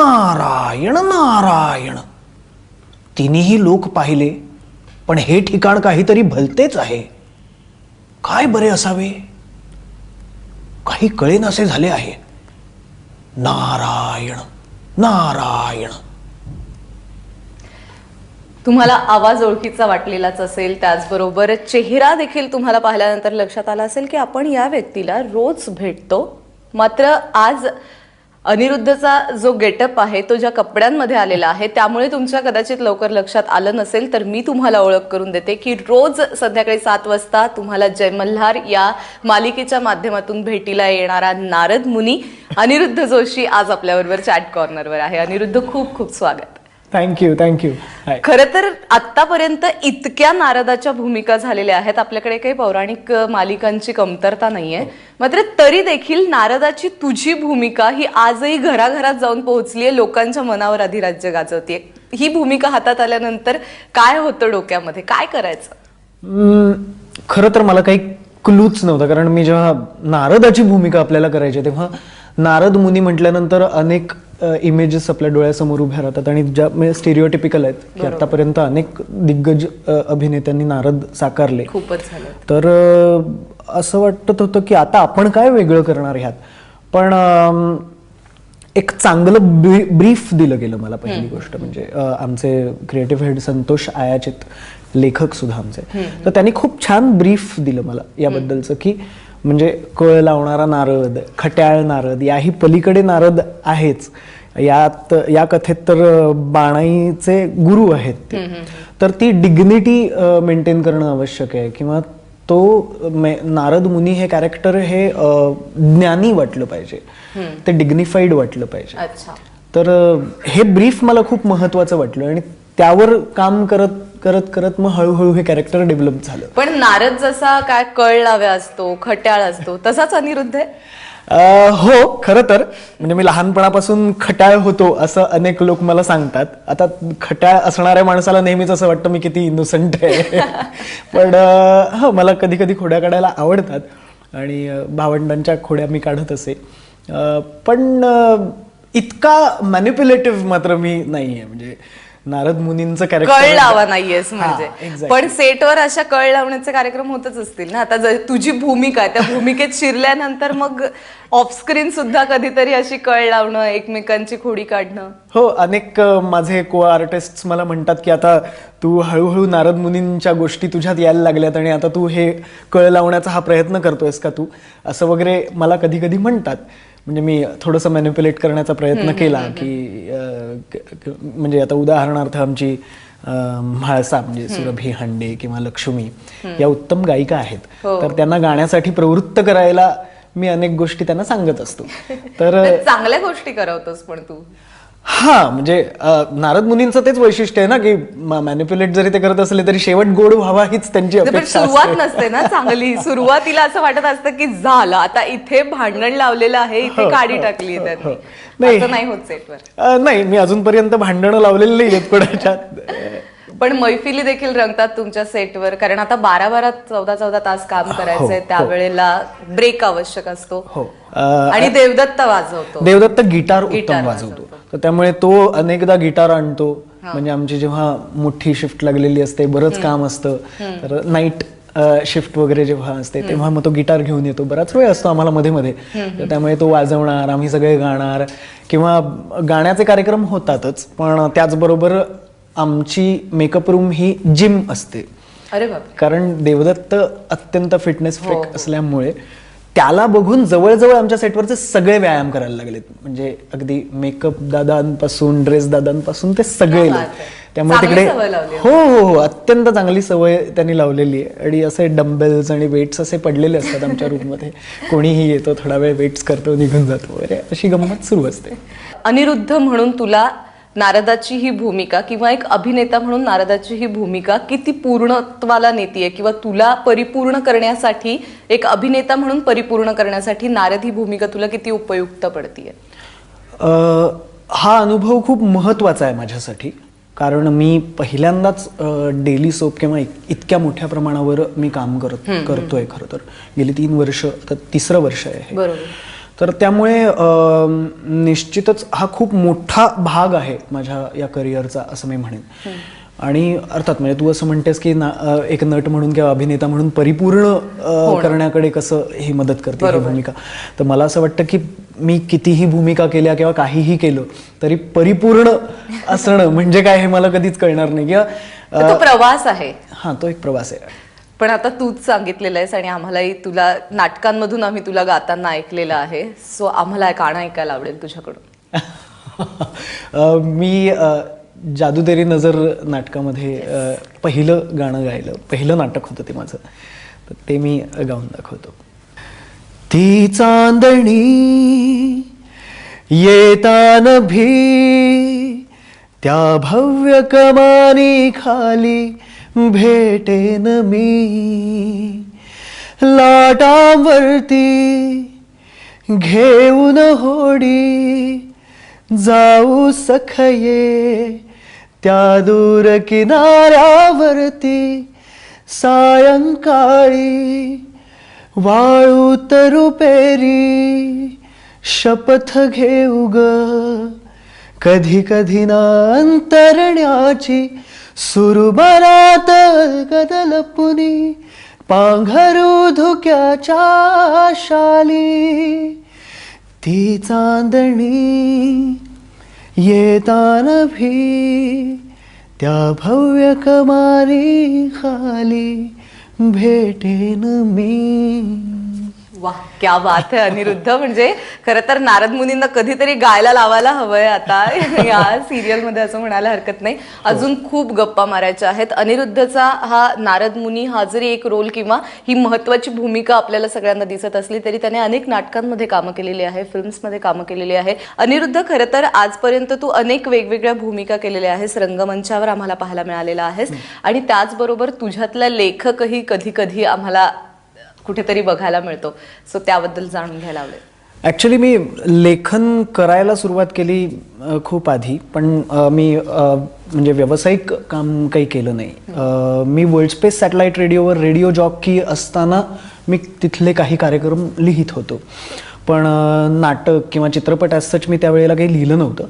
नारायण नारायण. तिन्ही लोक पाहिले, पण हे ठिकाण काहीतरी भलतेच आहे. काय बरे असावे, काही कळेनासे झाले आहे. नारायण नारायण. तुम्हाला आवाज ओळखीचा वाटलेलाच असेल, त्याचबरोबर चेहरा देखील तुम्हाला पाहिल्यानंतर लक्षात आला असेल की आपण या व्यक्तीला रोज भेटतो. मात्र आज अनिरुद्धचा जो गेटअप आहे तो ज्या कपड्यांमध्ये आलेला आहे त्यामुळे तुमच्या कदाचित लवकर लक्षात आलं नसेल, तर मी तुम्हाला ओळख करून देते की रोज संध्याकाळी 7 वाजता तुम्हाला जय मल्हार या मालिकेच्या माध्यमातून भेटीला येणारा नारद मुनी अनिरुद्ध जोशी आज आपल्याबरोबर चॅट कॉर्नरवर आहे. अनिरुद्ध, खूप खूप स्वागत. Thank you thank you. खरं तर आतापर्यंत इतक्या नारदाच्या भूमिका झालेल्या आहेत, आपल्याकडे काही पौराणिक मालिकांची कमतरता नाहीये. मात्र तरी देखील नारदाची तुझी भूमिका ही आजही घराघरात जाऊन पोहोचलीये, लोकांच्या मनावर अधिराज्य गाजवतीये. ही भूमिका हातात आल्यानंतर काय होतं डोक्यामध्ये, काय करायचं? खरं तर मला काही क्लूच नव्हता, कारण मी जेव्हा नारदाची भूमिका आपल्याला करायची तेव्हा नारद मुनी म्हटल्यानंतर अनेक इमेजेस आपल्या डोळ्यासमोर उभ्या राहतात आणि ज्या स्टेरिओटिपिकल आहेत की आतापर्यंत अनेक दिग्गज अभिनेत्यांनी नारद साकारले. खूपच झालं. तर असं वाटत होतं की आता आपण काय वेगळं करणार ह्यात. पण एक चांगलं ब्रीफ दिलं गेलं मला. पहिली गोष्ट म्हणजे आमचे क्रिएटिव्ह हेड संतोष आयाचित, लेखक सुद्धा आमचे, तर त्यांनी खूप छान ब्रीफ दिलं मला याबद्दलचं की म्हणजे कळ लावणारा नारद, खट्याळ नारद, याही पलीकडे नारद आहेच. या कथेत तर बाणाईचे गुरु आहेत ते. तर ती डिग्निटी मेंटेन करणं आवश्यक आहे. किंवा तो नारद मुनी हे कॅरेक्टर हे ज्ञानी वाटलं पाहिजे, ते डिग्निफाईड वाटलं पाहिजे. तर हे ब्रीफ मला खूप महत्वाचं वाटलं आणि त्यावर काम करत करत करत मग हळूहळू हे कॅरेक्टर डेव्हलप झालं. पण नारद जसा काय कळ लाव्या असतो, खट्याळ असतो, तसाच अनिरुद्ध आहे? हो, खरं तर म्हणजे मी लहानपणापासून खट्याळ होतो असं अनेक लोक मला सांगतात. आता खट्याळ असणाऱ्या माणसाला नेहमीच असं वाटतं मी किती इनोसंट आहे. पण हो, मला कधी कधी खोड्या काढायला आवडतात आणि भावंडांच्या खोड्या मी काढत असे. पण इतका मॅनिप्युलेटिव्ह मात्र मी नाहीये. म्हणजे नारद मुनींचं कॅरेक्टर कळ लावा नाहीयेस म्हणजे. पण सेटवर अशा कळ लावण्याचे कार्यक्रम होतच असतील ना. आता तुझी भूमिका आहे, त्या भूमिकेत शिरल्यानंतर मग ऑफस्क्रीन सुद्धा कधीतरी अशी कळ लावणं, एकमेकांची खोडी काढणं. हो, अनेक माझे को आर्टिस्ट मला म्हणतात की आता तू हळूहळू नारद मुनींच्या गोष्टी तुझ्यात यायला लागल्यात आणि आता तू हे कळ लावण्याचा हा प्रयत्न करतोयस का तू, असं वगैरे मला कधी कधी म्हणतात. म्हणजे मी थोडंसं मॅनिप्युलेट करण्याचा प्रयत्न केला की म्हणजे आता उदाहरणार्थ आमची म्हाळसा म्हणजे सुरभी हांडे किंवा लक्ष्मी या उत्तम गायिका आहेत. तर त्यांना गाण्यासाठी प्रवृत्त करायला मी अनेक गोष्टी त्यांना सांगत असतो. तर चांगल्या गोष्टी करवतोस पण तू. हा, म्हणजे नारद मुनींचं तेच वैशिष्ट्य आहे ना की मॅनिप्युलेट जरी ते करत असले तरी शेवट गोड व्हावा हीच त्यांची अपेक्षा. सुरुवात नसते ना चांगली. सुरुवातीला असं वाटत असतं की झालं आता इथे भांडण लावलेलं आहे, इथे काडी टाकली त्यांनी. नाही होत सेटवर. नाही, मी अजूनपर्यंत भांडणं लावलेली नाही आहेत कोणाच्यात. पण मैफिली देखील रंगतात तुमच्या सेटवर, कारण आता 12-12 14-14 तास काम करायचंय, त्यावेळेला ब्रेक आवश्यक असतो. आणि देवदत्त वाजवतो. देवदत्त गिटार उत्तम वाजवतो, तर त्यामुळे तो अनेकदा गिटार आणतो. म्हणजे आमची जेव्हा मोठी शिफ्ट लागलेली असते, बरंच काम असतं, तर नाईट शिफ्ट वगैरे जेव्हा असते तेव्हा मग तो गिटार घेऊन येतो. बराच वेळ असतो आम्हाला मध्ये मध्ये, तर त्यामुळे तो वाजवणार, आम्ही सगळे गाणार किंवा गाण्याचे कार्यक्रम होतातच. पण त्याचबरोबर आमची मेकअप रूम ही जिम असते. अरे बाप. कारण देवदत्त अत्यंत फिटनेस फ्रीक असल्यामुळे त्याला बघून जवळजवळ आमच्या सेटवरचे सगळे व्यायाम करायला लागलेत. म्हणजे अगदी मेकअप दादांपासून ड्रेस दादांपासून ते सगळे लोक. त्यामुळे तिकडे हो हो हो अत्यंत चांगली सवय त्यांनी लावलेली आहे. आणि असे डंबेल्स आणि वेट्स असे पडलेले असतात आमच्या रूममध्ये. कोणीही येतो, थोडा वेळ वेट्स करतो, निघून जातो वगैरे, अशी गंमत सुरू असते. अनिरुद्ध म्हणून तुला नारदाची ही भूमिका किंवा एक अभिनेता म्हणून नारदाची ही भूमिका किती पूर्णत्वाला नेतीये, किंवा तुला परिपूर्ण करण्यासाठी, एक अभिनेता म्हणून परिपूर्ण करण्यासाठी नारद ही भूमिका तुला किती उपयुक्त पडतीये? हा अनुभव खूप महत्वाचा आहे माझ्यासाठी. कारण मी पहिल्यांदाच डेली सोप किंवा इतक्या मोठ्या प्रमाणावर मी काम करतोय. खरं तर गेली 3 वर्ष, आता 3रं वर्ष आहे. तर त्यामुळे निश्चितच हा खूप मोठा भाग आहे माझ्या या करिअरचा असं मी म्हणेन. आणि अर्थात म्हणजे तू असं म्हणतेस की एक नट म्हणून किंवा अभिनेता म्हणून परिपूर्ण करण्याकडे कसं ही मदत करते ही भूमिका. तर मला असं वाटतं की मी कितीही भूमिका केल्या किंवा काहीही केलं तरी परिपूर्ण असणं म्हणजे काय हे मला कधीच कळणार नाही. किंवा तो प्रवास आहे. हा, तो एक प्रवास आहे. पण आता तूच सांगितलेलं आहेस आणि आम्हालाही तुला नाटकांमधून आम्ही तुला गाताना ऐकलेलं आहे. सो आम्हाला गाणं ऐकायला आवडेल तुझ्याकडून. मी जादू तेरी नजर नाटकामध्ये पहिलं गाणं गायलं, पहिलं नाटक होतं ते माझं, तर ते मी गाऊन दाखवतो. ती चांदणी येतान भी त्या भव्य कमानी खाली भेटेन मी, लाटांवरती घेऊन होडी जाऊ सखये त्या दूर किनाऱ्यावरती, सायंकाळी वाळू तरु पेरी शपथ घेऊ ग, कधी कधी ना अंतरण्याची सुरुबरात गदल पुनी पांघरू धुक्याच्या शाली. ती चांदणी येतान भी त्या भव्य कमानी खाली भेटेन मी. वा, क्या बात है अनिरुद्ध. म्हणजे खरं तर नारद मुनींना कधीतरी गायला लावायला हवंय आता या सिरियल मध्ये, असं म्हणायला हरकत नाही. अजून खूप गप्पा मारायच्या आहेत. अनिरुद्धचा हा नारद मुनी हा जरी एक रोल किंवा ही महत्वाची भूमिका आपल्याला सगळ्यांना दिसत असली तरी त्याने अनेक नाटकांमध्ये कामं केलेली आहे, फिल्म्समध्ये कामं केलेली आहे. अनिरुद्ध, खरं तर आजपर्यंत तू अनेक वेगवेगळ्या भूमिका केलेल्या आहेस, रंगमंचावर आम्हाला पाहायला मिळालेला आहेस आणि त्याचबरोबर तुझ्यातला लेखकही कधी कधी आम्हाला कुठेतरी बघायला मिळतो. सो त्याबद्दल जाणून घ्यायला आवडेल. ॲक्च्युली मी लेखन करायला सुरुवात केली खूप आधी, पण मी म्हणजे व्यावसायिक काम काही केलं नाही. मी वर्ल्ड स्पेस सॅटेलाईट रेडिओवर रेडिओ जॉकी असताना मी तिथले काही कार्यक्रम लिहित होतो, पण नाटक किंवा चित्रपट ॲज सच मी त्यावेळेला काही लिहिलं नव्हतं.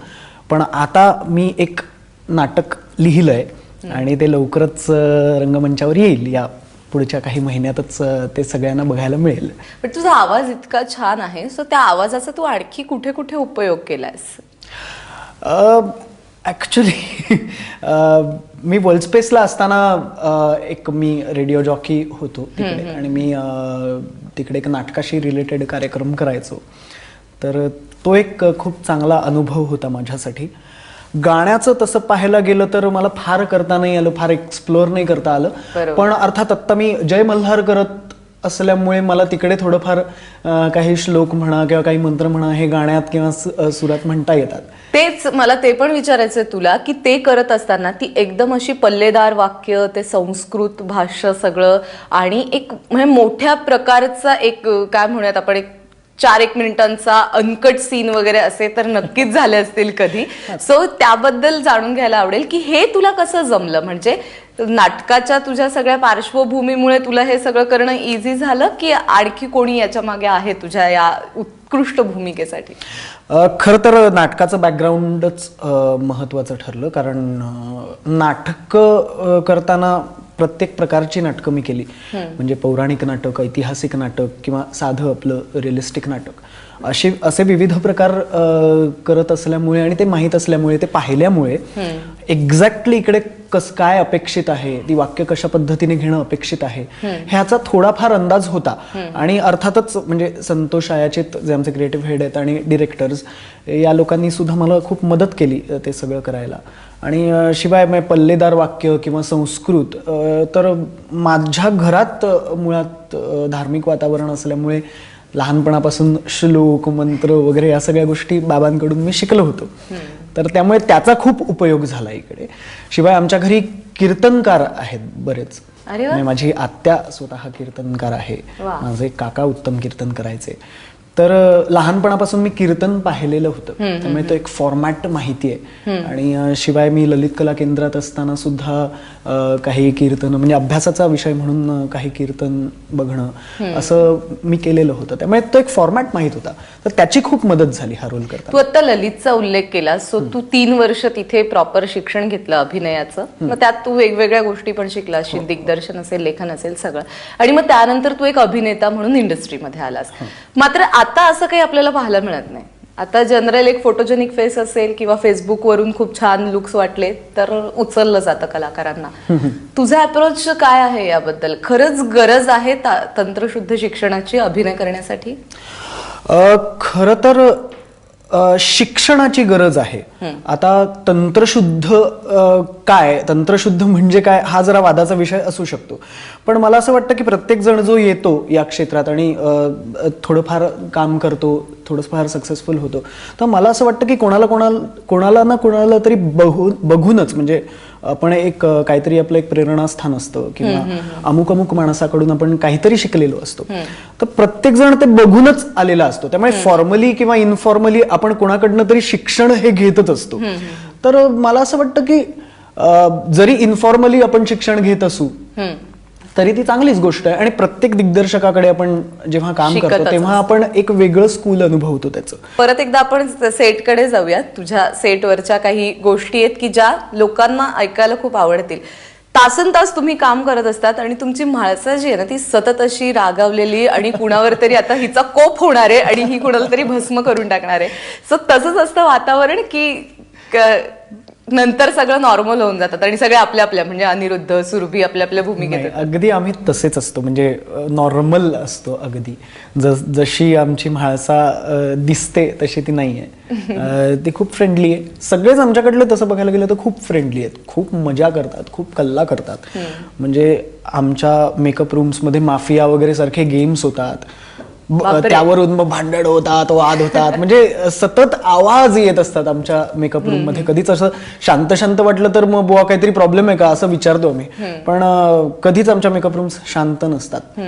पण आता मी एक नाटक लिहिलं आहे आणि ते लवकरच रंगमंचावर येईल. या पुढच्या काही महिन्यातच ते सगळ्यांना बघायला मिळेल. पण तुझा आवाज इतका छान आहे, सो त्या आवाजाचा तू आणखी कुठे कुठे उपयोग केलायस? ॲक्च्युली मी वर्ल्ड स्पेसला असताना एक मी रेडिओ जॉकी होतो तिकडे आणि मी तिकडे एक नाटकाशी रिलेटेड कार्यक्रम करायचो. तर तो एक खूप चांगला अनुभव होता माझ्यासाठी. गाण्याचं तसं पाहायला गेलं तर मला फार करता नाही आलं, फार एक्सप्लोअर नाही करता आलं. पण अर्थात आत्ता मी जय मल्हार करत असल्यामुळे मला तिकडे थोडंफार काही श्लोक म्हणा किंवा काही मंत्र म्हणा हे गाण्यात किंवा सुरात म्हणता येतात. तेच मला ते पण विचारायचंय तुला की ते करत असताना ती एकदम अशी पल्लेदार वाक्य, ते संस्कृत भाष्य सगळं आणि एक म्हणजे मोठ्या प्रकारचा एक काय म्हणूयात आपण एक 4-1 मिनिटांचा अनकट सीन वगैरे असे तर नक्कीच झाले असतील कधी. सो त्याबद्दल जाणून घ्यायला आवडेल की हे तुला कसं जमलं. म्हणजे नाटकाच्या तुझ्या सगळ्या पार्श्वभूमीमुळे तुला हे सगळं करणं इझी झालं की आणखी कोणी याच्या मागे आहे तुझ्या या उत्कृष्ट भूमिकेसाठी? खरं तर नाटकाचं बॅकग्राऊंडच महत्वाचं ठरलं, कारण नाटक करताना प्रत्येक प्रकारची नाटकं मी केली. म्हणजे पौराणिक नाटक, ऐतिहासिक नाटक किंवा साधं आपलं रिअलिस्टिक नाटक, असे विविध प्रकार करत असल्यामुळे आणि ते माहीत असल्यामुळे, ते पाहिल्यामुळे एक्झॅक्टली इकडे काय अपेक्षित आहे, ती वाक्य कशा पद्धतीने घेणं अपेक्षित आहे ह्याचा थोडाफार अंदाज होता. आणि अर्थातच म्हणजे संतोष आयाचित जे आमचे क्रिएटिव्ह हेड आहेत आणि डिरेक्टर्स या लोकांनी सुद्धा मला खूप मदत केली ते सगळं करायला. आणि शिवाय पल्लेदार वाक्य किंवा संस्कृत, तर माझ्या घरात मुळात धार्मिक वातावरण असल्यामुळे लहानपणापासून श्लोक मंत्र वगैरे या सगळ्या गोष्टी बाबांकडून मी शिकलो होतो. तर त्यामुळे त्याचा खूप उपयोग झाला इकडे. शिवाय आमच्या घरी कीर्तनकार आहेत बरेच. म्हणजे माझी आत्या स्वतः कीर्तनकार आहे, माझे काका उत्तम कीर्तन करायचे. तर लहानपणापासून मी कीर्तन पाहिलेलं होतं, त्यामुळे तो एक फॉर्मॅट माहिती आहे. आणि शिवाय मी ललित कला केंद्रात असताना सुद्धा काही कीर्तन म्हणजे अभ्यासाचा विषय म्हणून काही कीर्तन बघणं असं मी केलेलं होतं, त्यामुळे तो एक फॉर्मॅट माहित होता. तर त्याची खूप मदत झाली हा रोल करताना. तू आता ललितचा उल्लेख केला, सो तू 3 वर्ष तिथे प्रॉपर शिक्षण घेतलं अभिनयाचं, मग त्यात तू वेगवेगळ्या गोष्टी पण शिकला असशील, दिग्दर्शन असेल, लेखन असेल, सगळं. आणि मग त्यानंतर तू एक अभिनेता म्हणून इंडस्ट्रीमध्ये आलास. मात्र आता असं काही आपल्याला पाहायला मिळत नाही. आता जनरल एक फोटोजेनिक फेस असेल किंवा फेसबुकवरून खूप छान लुक्स वाटले तर उचललं जातं कलाकारांना. तुझा अप्रोच काय आहे याबद्दल? खरंच गरज आहे तंत्रशुद्ध शिक्षणाची अभिनय करण्यासाठी? खरं तर शिक्षणाची गरज आहे. आता तंत्रशुद्ध काय, तंत्रशुद्ध म्हणजे काय हा जरा वादाचा विषय असू शकतो. पण मला असं वाटतं की प्रत्येक जण जो येतो या क्षेत्रात आणि थोडंफार काम करतो, थोडंफार सक्सेसफुल होतो, तर मला असं वाटतं की कोणाला ना कोणाला तरी बघूनच म्हणजे आपण एक काहीतरी आपलं एक प्रेरणास्थान असतं किंवा अमुक माणसाकडून आपण काहीतरी शिकलेलो असतो. तर प्रत्येक जण ते बघूनच आलेला असतो, त्यामुळे फॉर्मली किंवा इनफॉर्मली आपण कोणाकडनं तरी शिक्षण हे घेतच असतो. तर मला असं वाटतं की जरी इनफॉर्मली आपण शिक्षण घेत असू तरी ती चांगलीच गोष्ट आहे. आणि प्रत्येक दिग्दर्शकाकडे आपण जेव्हा काम करतो तेव्हा आपण एक वेगळं स्कूल अनुभवतो त्याचं. परत एकदा आपण सेटकडे जाऊयात. तुझ्या सेटवरच्या काही गोष्टी आहेत की ज्या लोकांना ऐकायला खूप आवडतील. तासन तास तुम्ही काम करत असतात आणि तुमची माणसं जी आहे ना ती सतत अशी रागावलेली आणि कुणावर तरी आता हिचा कोप होणार आहे आणि ही कुणाला तरी भस्म करून टाकणार आहे. सो तसंच असतं वातावरण की नंतर सगळं नॉर्मल होऊन जातात आणि सगळे आपल्या आपल्या म्हणजे अनिरुद्ध, सुरभी आपल्या आपल्या भूमिकेत. अगदी आम्ही तसेच असतो, म्हणजे नॉर्मल असतो अगदी. जशी आमची म्हाळसा दिसते तशी ती नाहीये. ती खूप फ्रेंडली आहे. सगळेच आमच्याकडले तसं बघायला गेलं तर खूप फ्रेंडली आहेत, खूप मजा करतात, खूप कल्ला करतात. म्हणजे आमच्या मेकअप रूम्स मध्ये माफिया वगैरे सारखे गेम्स होतात, त्यावरून मग भांडण होतात, वाद होतात, म्हणजे सतत आवाज येत असतात आमच्या मेकअप रूम मध्ये. कधीच असं शांत शांत वाटलं तर मग बुवा काहीतरी प्रॉब्लेम आहे का असं विचारतो आम्ही, पण कधीच आमच्या मेकअप रूम्स शांत नसतात.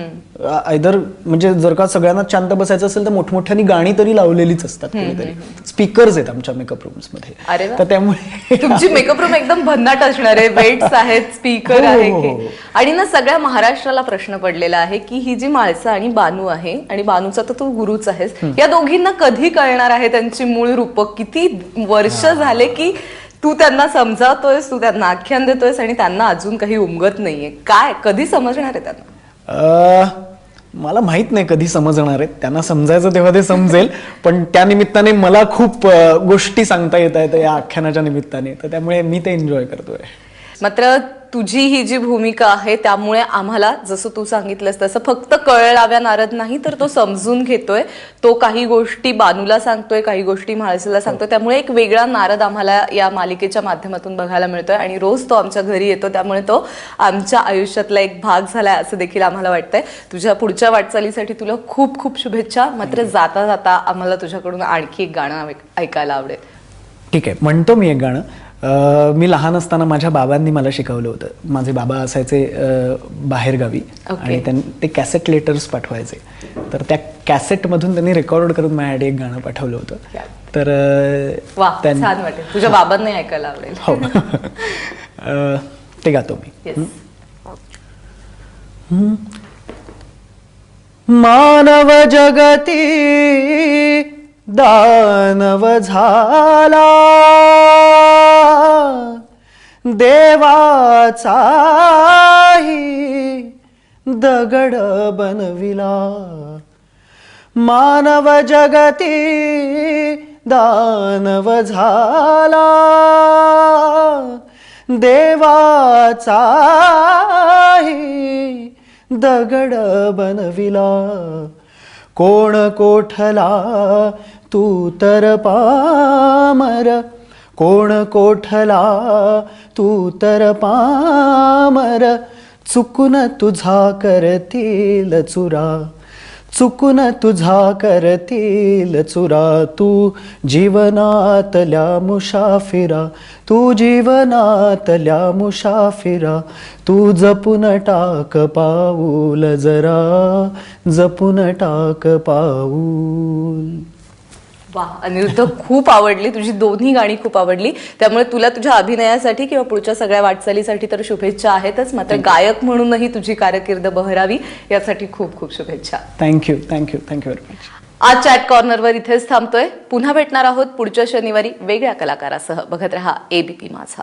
आयदर म्हणजे जर का सगळ्यांना शांत बसायचं असेल तर मोठमोठ्यानी गाणी तरी लावलेलीच असतात, कोणीतरी स्पीकर्स आहेत आमच्या मेकअप रूम्स मध्ये. तर त्यामुळे तुमची मेकअप रूम एकदम भन्नाट असणार आहे, वेट्स आहेत, स्पीकर आहे. आणि ना सगळ्या महाराष्ट्राला प्रश्न पडलेला आहे की ही जी माळसा आणि बानू आहे, आणि बानूचा तर तू गुरुच आहेस, या दोघींना कधी कळणार आहे त्यांची मूळ रूपक? किती वर्ष झाले की तू त्यांना समजावतोयस, तू त्यांना आख्यान देतोयस आणि त्यांना अजून काही उमगत नाहीये. काय कधी समजणार आहे त्यांना? मला माहित नाही कधी समजणार आहेत. त्यांना समजायचं तेव्हा ते समजेल. पण त्या निमित्ताने मला खूप गोष्टी सांगता येत आहेत या आख्यानाच्या निमित्ताने, तर त्यामुळे मी ते एन्जॉय करतोय. मात्र तुझी ही जी भूमिका आहे त्यामुळे आम्हाला जसं तू सांगितलंस तसं फक्त कळलाव्या नारद नाही तर तो समजून घेतोय, तो काही गोष्टी बानूला सांगतोय, काही गोष्टी म्हाळसेला सांगतोय. त्यामुळे एक वेगळा नारद आम्हाला या मालिकेच्या माध्यमातून बघायला मिळतोय आणि रोज तो आमच्या घरी येतो, त्यामुळे तो आमच्या आयुष्यातला एक भाग झालाय असं देखील आम्हाला वाटतंय. तुझ्या पुढच्या वाटचालीसाठी तुला खूप खूप शुभेच्छा. मात्र जाता जाता आम्हाला तुझ्याकडून आणखी एक गाणं ऐकायला आवडेल. ठीक आहे, म्हणतो मी एक गाणं. मी लहान असताना माझ्या बाबांनी मला शिकवलं होतं. माझे बाबा असायचे बाहेरगावी आणि ते कॅसेट लेटर्स पाठवायचे, तर त्या कॅसेटमधून त्यांनी रेकॉर्ड करून माझ्याकडे एक गाणं पाठवलं होतं. तर छान वाटेल, तुझ्या बाबांनाही ऐकायला आवडेल. हो, ते गातो मी. मानव जगती दानव झाला, देवाचाही दगड बनविला. मानव जगती दानव झाला, देवाचाही दगड बनविला. कोण कोठला तू तर पामर, कोण कोठला तू तर पामर. चुकून तुझा करतील चुरा, चुकून तुझा करतील चुरा तू जीवनातल्या मुसाफिरा, तू जीवनातल्या मुसाफिरा, तू जपून टाक पाऊल जरा, जपून टाक पाऊल. वा, अनिरुद्ध, खूप आवडली तुझी दोन्ही गाणी, खूप आवडली. त्यामुळे तुला तुझ्या अभिनयासाठी किंवा पुढच्या सगळ्या वाटचालीसाठी तर शुभेच्छा आहेतच, मात्र गायक म्हणूनही तुझी कारकीर्द बहरावी यासाठी खूप खूप शुभेच्छा. Thank you thank you thank you very much. आज चॅट कॉर्नरवर इथेच थांबतोय. पुन्हा भेटणार आहोत पुढच्या शनिवारी वेगळ्या कलाकारासह. बघत रहा ABP माझा.